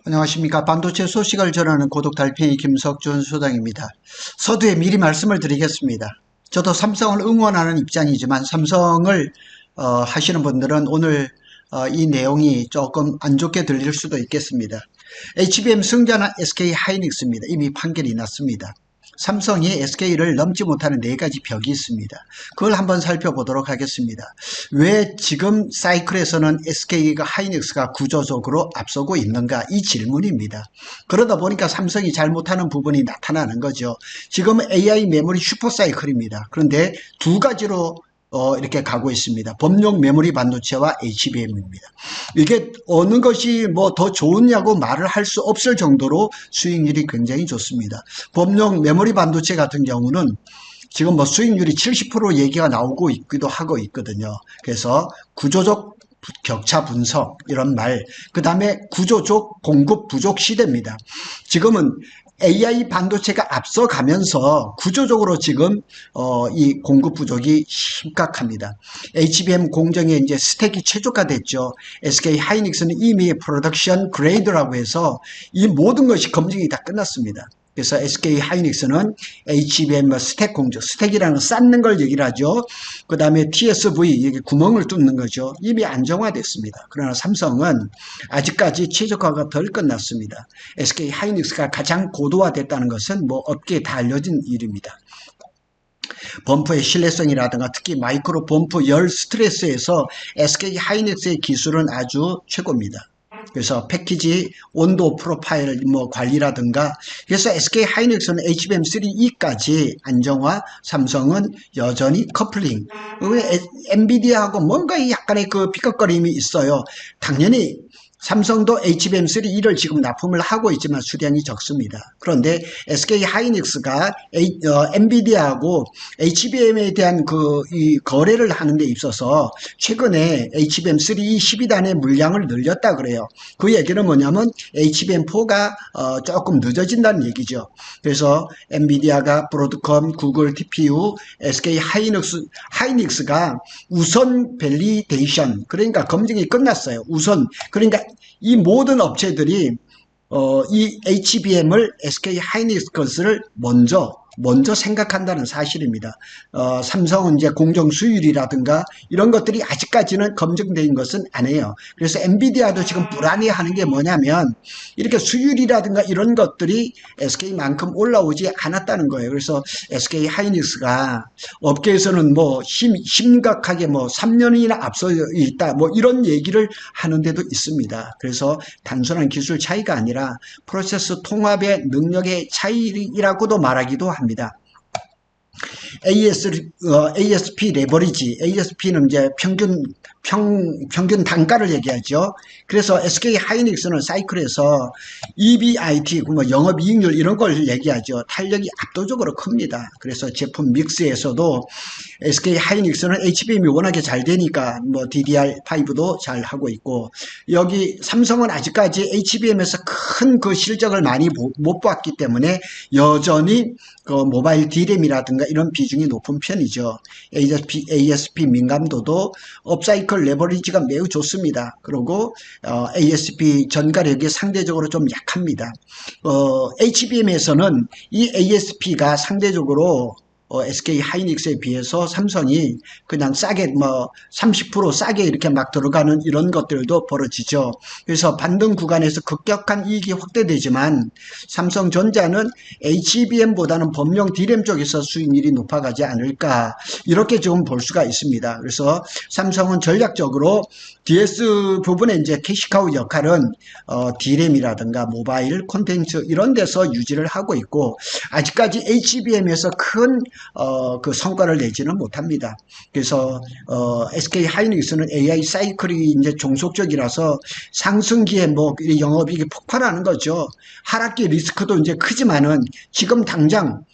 안녕하십니까. 반도체 소식을 전하는 고독 달팽이 김석준 소장입니다. 서두에 미리 말씀을 드리겠습니다. 저도 삼성을 응원하는 입장이지만 삼성을 하시는 분들은 오늘 이 내용이 조금 안 좋게 들릴 수도 있겠습니다. HBM 승자는 SK 하이닉스입니다. 이미 판결이 났습니다. 삼성이 SK를 넘지 못하는 4가지 벽이 있습니다. 그걸 한번 살펴보도록 하겠습니다. 왜 지금 사이클에서는 SK가 하이닉스가 구조적으로 앞서고 있는가, 이 질문입니다. 그러다 보니까 삼성이 잘못하는 부분이 나타나는 거죠. 지금 AI 메모리 슈퍼 사이클입니다. 그런데 두 가지로 이렇게 가고 있습니다. 범용 메모리 반도체와 HBM입니다. 이게 어느 것이 뭐 더 좋으냐고 말을 할 수 없을 정도로 수익률이 굉장히 좋습니다. 범용 메모리 반도체 같은 경우는 지금 뭐 수익률이 70% 얘기가 나오고 있기도 하고 있거든요. 그래서 구조적 격차 분석 이런 말, 그 다음에 구조적 공급 부족 시대입니다. 지금은 AI 반도체가 앞서가면서 구조적으로 지금 이 공급 부족이 심각합니다. HBM 공정에 이제 스택이 최적화됐죠. SK 하이닉스는 이미 프로덕션 그레이드라고 해서 이 모든 것이 검증이 다 끝났습니다. 그래서 SK 하이닉스는 HBM 스택 공정, 스택이라는 쌓는 걸 얘기를 하죠. 그 다음에 TSV, 여기 구멍을 뚫는 거죠. 이미 안정화됐습니다. 그러나 삼성은 아직까지 최적화가 덜 끝났습니다. SK 하이닉스가 가장 고도화됐다는 것은 뭐 업계에 다 알려진 일입니다. 범프의 신뢰성이라든가 특히 마이크로 범프 열 스트레스에서 SK 하이닉스의 기술은 아주 최고입니다. 그래서 패키지 온도 프로파일 뭐 관리라든가, 그래서 SK 하이닉스는 HBM3E까지 안정화, 삼성은 여전히 커플링. 왜 엔비디아하고 뭔가 약간의 그 삐걱거림이 있어요. 당연히 삼성도 HBM3E를 지금 납품을 하고 있지만 수량이 적습니다. 그런데 SK 하이닉스가 엔비디아하고 HBM에 대한 이 거래를 하는 데 있어서 최근에 HBM3E 12단의 물량을 늘렸다 그래요. 그 얘기는 뭐냐면 HBM4가 조금 늦어진다는 얘기죠. 그래서 엔비디아가 브로드컴, 구글, TPU, SK 하이닉스가 우선 밸리데이션, 그러니까 검증이 끝났어요. 우선, 그러니까 이 모든 업체들이 이 HBM을 SK 하이닉스 것을 먼저 생각한다는 사실입니다. 삼성은 이제 공정 수율이라든가 이런 것들이 아직까지는 검증된 것은 아니에요. 그래서 엔비디아도 지금 불안해하는 게 뭐냐면 이렇게 수율이라든가 이런 것들이 SK만큼 올라오지 않았다는 거예요. 그래서 SK 하이닉스가 업계에서는 뭐 심각하게 뭐 3년이나 앞서 있다 뭐 이런 얘기를 하는데도 있습니다. 그래서 단순한 기술 차이가 아니라 프로세스 통합의 능력의 차이라고도 말하기도 합니다. ASP 레버리지, ASP는 이제 평균 단가를 얘기하죠. 그래서 SK 하이닉스는 사이클에서 EBIT, 뭐 영업이익률 이런 걸 얘기하죠. 탄력이 압도적으로 큽니다. 그래서 제품 믹스에서도 SK 하이닉스는 HBM이 워낙에 잘 되니까 뭐 DDR5도 잘 하고 있고, 여기 삼성은 아직까지 HBM에서 큰 그 실적을 많이 못 봤기 때문에 여전히 그 모바일 D램이라든가 이런 비중이 높은 편이죠. ASP 민감도도 업사이클 레버리지가 매우 좋습니다. 그리고 ASP 전가력이 상대적으로 좀 약합니다. HBM에서는 이 ASP가 상대적으로 SK 하이닉스에 비해서 삼성이 그냥 싸게 뭐 30% 싸게 이렇게 막 들어가는 이런 것들도 벌어지죠. 그래서 반등 구간에서 급격한 이익이 확대되지만 삼성전자는 HBM보다는 범용 D램 쪽에서 수익률이 높아가지 않을까, 이렇게 좀 볼 수가 있습니다. 그래서 삼성은 전략적으로 DS 부분에 이제 캐시카우 역할은 D램이라든가 모바일 콘텐츠 이런 데서 유지를 하고 있고, 아직까지 HBM에서 큰 그 성과를 내지는 못합니다. 그래서 SK 하이닉스는 AI 사이클이 이제 종속적이라서 상승기에 뭐 영업이익이 폭발하는 거죠. 하락기 리스크도 이제 크지만은 지금 당장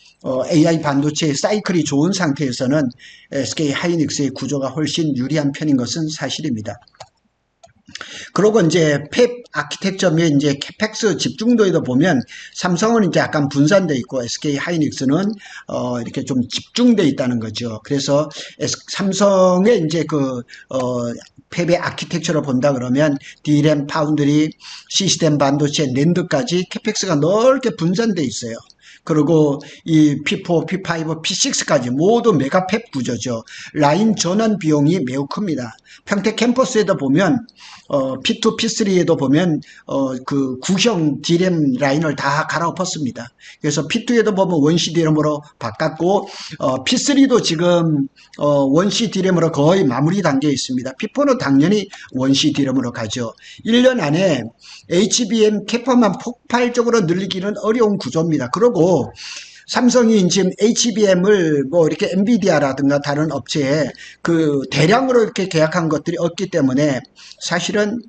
AI 반도체 사이클이 좋은 상태에서는 SK 하이닉스의 구조가 훨씬 유리한 편인 것은 사실입니다. 그러고 이제 팹 아키텍처 및 이제 캐펙스 집중도에도 보면 삼성은 이제 약간 분산돼 있고 SK 하이닉스는 이렇게 좀 집중돼 있다는 거죠. 그래서 삼성의 이제 팹의 아키텍처를 본다 그러면 D램, 파운드리, 시스템 반도체, 낸드까지 캐펙스가 넓게 분산돼 있어요. 그리고 이 P4, P5, P6까지 모두 메가 팹 구조죠. 라인 전환 비용이 매우 큽니다. 평택 캠퍼스에도 보면 P2, P3에도 보면 그 구형 D램 라인을 다 갈아엎었습니다. 그래서 P2에도 보면 원시 D램으로 바꿨고 P3도 지금 원시 D램으로 거의 마무리 단계에 있습니다. P4는 당연히 원시 D램으로 가죠. 1년 안에 HBM 캐파만 폭발적으로 늘리기는 어려운 구조입니다. 그리고 삼성이 지금 HBM을 뭐 이렇게 엔비디아라든가 다른 업체에 그 대량으로 이렇게 계약한 것들이 없기 때문에 사실은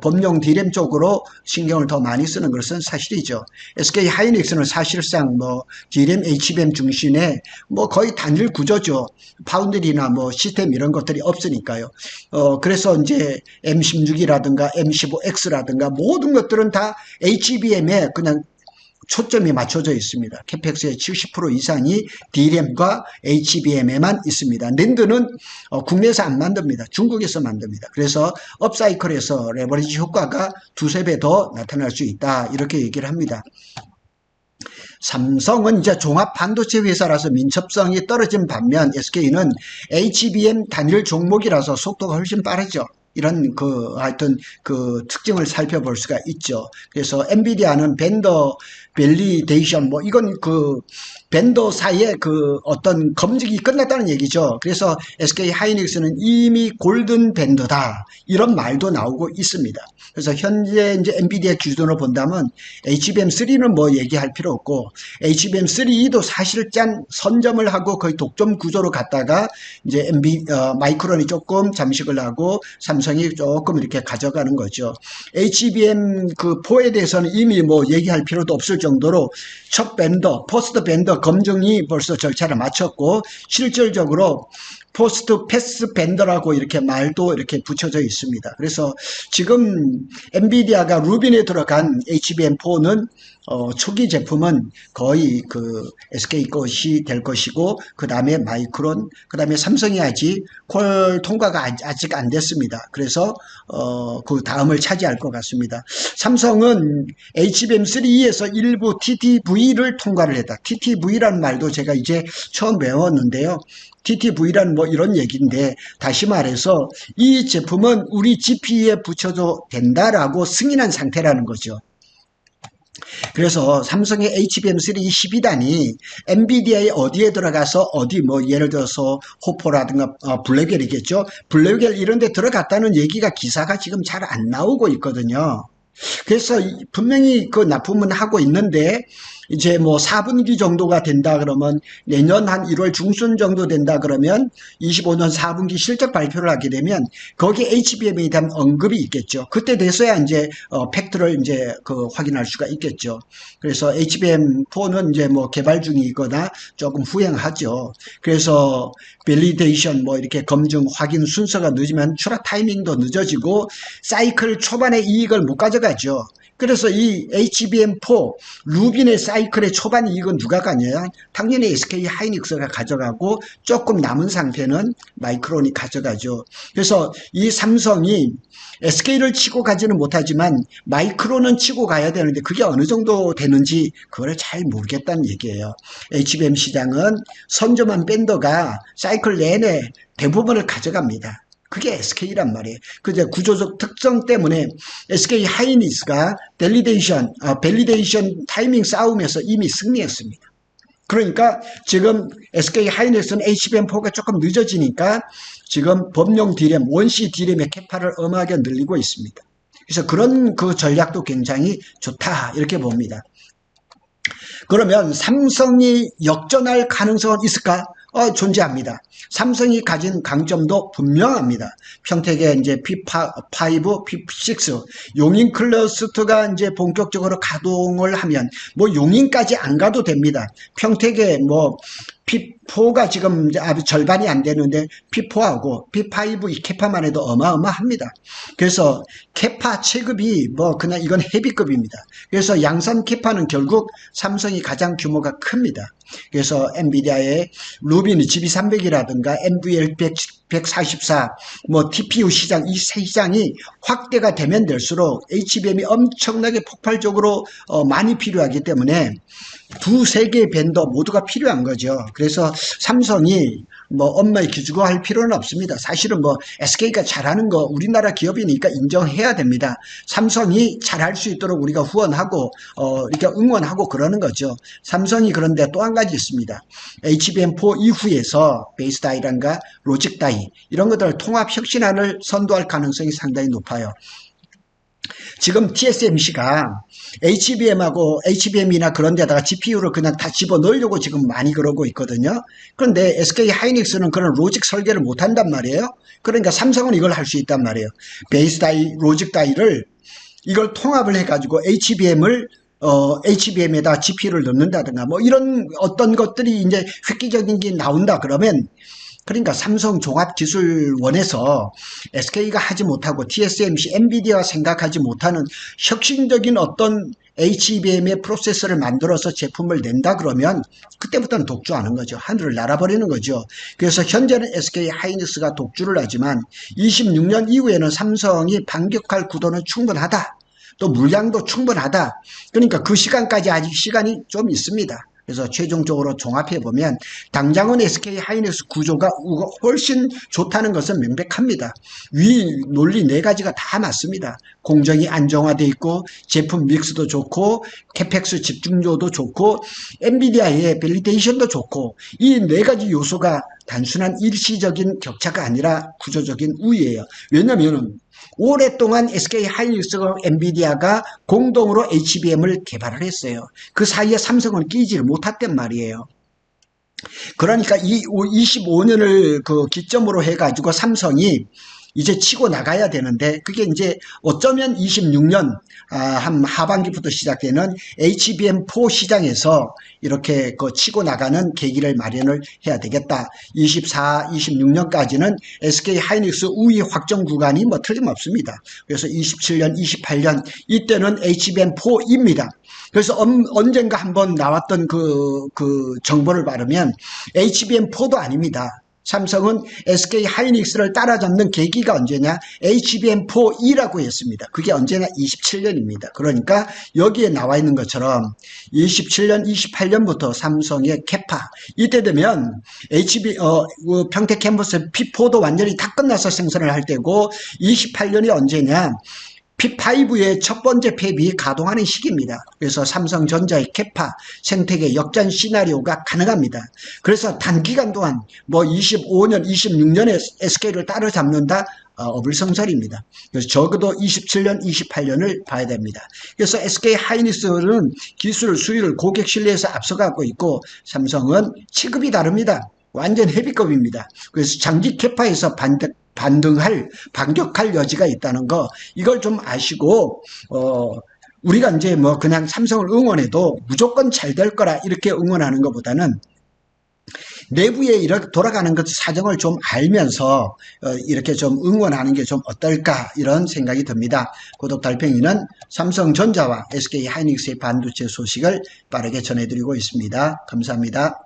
범용 D램 쪽으로 신경을 더 많이 쓰는 것은 사실이죠. SK 하이닉스는 사실상 뭐 D램, HBM 중심의 뭐 거의 단일 구조죠. 파운드리나 뭐 시스템 이런 것들이 없으니까요. 그래서 이제 M16이라든가 M15X라든가 모든 것들은 다 HBM에 그냥 초점이 맞춰져 있습니다. 캐펙스의 70% 이상이 D램과 HBM에만 있습니다. 낸드는 국내에서 안 만듭니다. 중국에서 만듭니다. 그래서 업사이클에서 레버리지 효과가 두세 배 더 나타날 수 있다. 이렇게 얘기를 합니다. 삼성은 이제 종합 반도체 회사라서 민첩성이 떨어진 반면 SK는 HBM 단일 종목이라서 속도가 훨씬 빠르죠. 이런 하여튼 특징을 살펴볼 수가 있죠. 그래서 엔비디아는 벤더 밸리데이션 이건 벤더 사이에 어떤 검증이 끝났다는 얘기죠. 그래서 SK 하이닉스는 이미 골든 벤더다 이런 말도 나오고 있습니다. 그래서 현재 이제 엔비디아 기준으로 본다면 HBM3는 뭐 얘기할 필요 없고 HBM3도 사실상 선점을 하고 거의 독점 구조로 갔다가 이제 마이크론이 조금 잠식을 하고 삼성이 조금 이렇게 가져가는 거죠. HBM4에 대해서는 이미 뭐 얘기할 필요도 없을 정도로 첫 벤더, 포스트 벤더 검증이 벌써 절차를 마쳤고 실질적으로 포스트 패스 벤더라고 이렇게 말도 이렇게 붙여져 있습니다. 그래서 지금 엔비디아가 루빈에 들어간 HBM4는 초기 제품은 거의 SK 것이 될 것이고 그 다음에 마이크론, 그 다음에 삼성이 아직 퀄 통과가 아직 안 됐습니다. 그래서 그 다음을 차지할 것 같습니다. 삼성은 HBM3에서 일부 TTV를 통과를 했다. TTV라는 말도 제가 이제 처음 배웠는데요. TTV란 뭐 이런 얘기인데 다시 말해서 이 제품은 우리 GPU에 붙여도 된다라고 승인한 상태라는 거죠. 그래서 삼성의 HBM3 12단이 엔비디아의 어디에 들어가서 어디 뭐 예를 들어서 호포라든가 블랙웰이겠죠. 블랙웰 이런 데 들어갔다는 얘기가 기사가 지금 잘 안 나오고 있거든요. 그래서 분명히 납품은 하고 있는데 이제 뭐 4분기 정도가 된다 그러면 내년 한 1월 중순 정도 된다 그러면 25년 4분기 실적 발표를 하게 되면 거기에 HBM에 대한 언급이 있겠죠. 그때 돼서야 이제 팩트를 이제 확인할 수가 있겠죠. 그래서 HBM4는 이제 뭐 개발 중이거나 조금 후행하죠. 그래서 밸리데이션 뭐 이렇게 검증 확인 순서가 늦으면 출하 타이밍도 늦어지고 사이클 초반에 이익을 못 가져가죠. 그래서 이 HBM4 루빈의 사이클의 초반 이익은 누가 가냐? 당연히 SK 하이닉스가 가져가고 조금 남은 상태는 마이크론이 가져가죠. 그래서 이 삼성이 SK를 치고 가지는 못하지만 마이크론은 치고 가야 되는데 그게 어느 정도 되는지 그걸 잘 모르겠다는 얘기예요. HBM 시장은 선점한 밴더가 사이클 내내 대부분을 가져갑니다. 그게 SK란 말이에요. 그제 구조적 특성 때문에 SK 하이닉스가 밸리데이션 타이밍 싸움에서 이미 승리했습니다. 그러니까 지금 SK 하이닉스는 HBM4가 조금 늦어지니까 지금 범용 D램, 원시 D램의 캐파를 어마하게 늘리고 있습니다. 그래서 그런 전략도 굉장히 좋다 이렇게 봅니다. 그러면 삼성이 역전할 가능성은 있을까? 존재합니다. 삼성이 가진 강점도 분명합니다. 평택의 이제 P5, P6, 용인 클러스터가 이제 본격적으로 가동을 하면 뭐 용인까지 안 가도 됩니다. 평택에 뭐 P4가 지금 이제 아주 절반이 안 되는데 P4하고 P5 이 캐파만 해도 어마어마합니다. 그래서 캐파 체급이 뭐 그냥 이건 헤비급입니다. 그래서 양산 캐파는 결국 삼성이 가장 규모가 큽니다. 그래서 엔비디아의 루비는 GB300이라든가 NVL 144, 뭐 TPU 시장, 이 세 시장이 확대가 되면 될수록 HBM이 엄청나게 폭발적으로 많이 필요하기 때문에 두세 개의 벤더 모두가 필요한 거죠. 그래서 삼성이 뭐 엄마의 기죽어 할 필요는 없습니다. 사실은 뭐 SK가 잘하는 거 우리나라 기업이니까 인정해야 됩니다. 삼성이 잘할 수 있도록 우리가 후원하고 이렇게 응원하고 그러는 거죠. 삼성이 그런데 또 한 가지 있습니다. HBM4 이후에서 베이스 다이란가 로직 다이 이런 것들 통합 혁신안을 선도할 가능성이 상당히 높아요. 지금 TSMC가 HBM이나 그런 데다가 GPU를 그냥 다 집어넣으려고 지금 많이 그러고 있거든요. 그런데 SK 하이닉스는 그런 로직 설계를 못 한단 말이에요. 그러니까 삼성은 이걸 할 수 있단 말이에요. 베이스 다이, 로직 다이를 이걸 통합을 해가지고 HBM에다 GPU를 넣는다든가 뭐 이런 어떤 것들이 이제 획기적인 게 나온다 그러면 그러니까 삼성종합기술원에서 SK가 하지 못하고 TSMC, 엔비디아가 생각하지 못하는 혁신적인 어떤 HBM의 프로세서를 만들어서 제품을 낸다 그러면 그때부터는 독주하는 거죠. 하늘을 날아버리는 거죠. 그래서 현재는 SK 하이닉스가 독주를 하지만 26년 이후에는 삼성이 반격할 구도는 충분하다. 또 물량도 충분하다. 그러니까 그 시간까지 아직 시간이 좀 있습니다. 그래서 최종적으로 종합해보면 당장은 SK 하이닉스 구조가 훨씬 좋다는 것은 명백합니다. 위 논리 네 가지가 다 맞습니다. 공정이 안정화되어 있고 제품 믹스도 좋고 캐펙스 집중도도 좋고 엔비디아의 밸리데이션도 좋고 이 네 가지 요소가 단순한 일시적인 격차가 아니라 구조적인 우위예요. 왜냐하면 오랫동안 SK 하이닉스와 엔비디아가 공동으로 HBM을 개발을 했어요. 그 사이에 삼성은 끼지를 못했단 말이에요. 그러니까 이 25년을 그 기점으로 해가지고 삼성이 이제 치고 나가야 되는데 그게 이제 어쩌면 26년 한 하반기부터 시작되는 HBM4 시장에서 이렇게 그 치고 나가는 계기를 마련을 해야 되겠다. 24, 26년까지는 SK 하이닉스 우위 확정 구간이 뭐 틀림없습니다. 그래서 27년, 28년 이때는 HBM4입니다. 그래서 언젠가 한번 나왔던 그 정보를 바르면 HBM4도 아닙니다. 삼성은 SK 하이닉스를 따라잡는 계기가 언제냐? HBM4E라고 했습니다. 그게 언제나 27년입니다. 그러니까 여기에 나와 있는 것처럼 27년, 28년부터 삼성의 캐파 이때 되면 평택 캠퍼스 P4도 완전히 다 끝나서 생산을 할 때고 28년이 언제냐? P5의 첫 번째 팹이 가동하는 시기입니다. 그래서 삼성전자의 캐파 생태계 역전 시나리오가 가능합니다. 그래서 단기간 동안 뭐 25년, 26년에 SK를 따라잡는다? 어불성설입니다. 그래서 적어도 27년, 28년을 봐야 됩니다. 그래서 SK 하이닉스는 기술 수율을 고객 신뢰에서 앞서가고 있고 삼성은 체급이 다릅니다. 완전 헤비급입니다. 그래서 장기 캐파에서 반격할 여지가 있다는 거, 이걸 좀 아시고, 우리가 이제 뭐 그냥 삼성을 응원해도 무조건 잘 될 거라 이렇게 응원하는 것보다는 내부에 이렇게 돌아가는 것 사정을 좀 알면서 이렇게 좀 응원하는 게 좀 어떨까 이런 생각이 듭니다. 구독 달팽이는 삼성전자와 SK 하이닉스의 반도체 소식을 빠르게 전해드리고 있습니다. 감사합니다.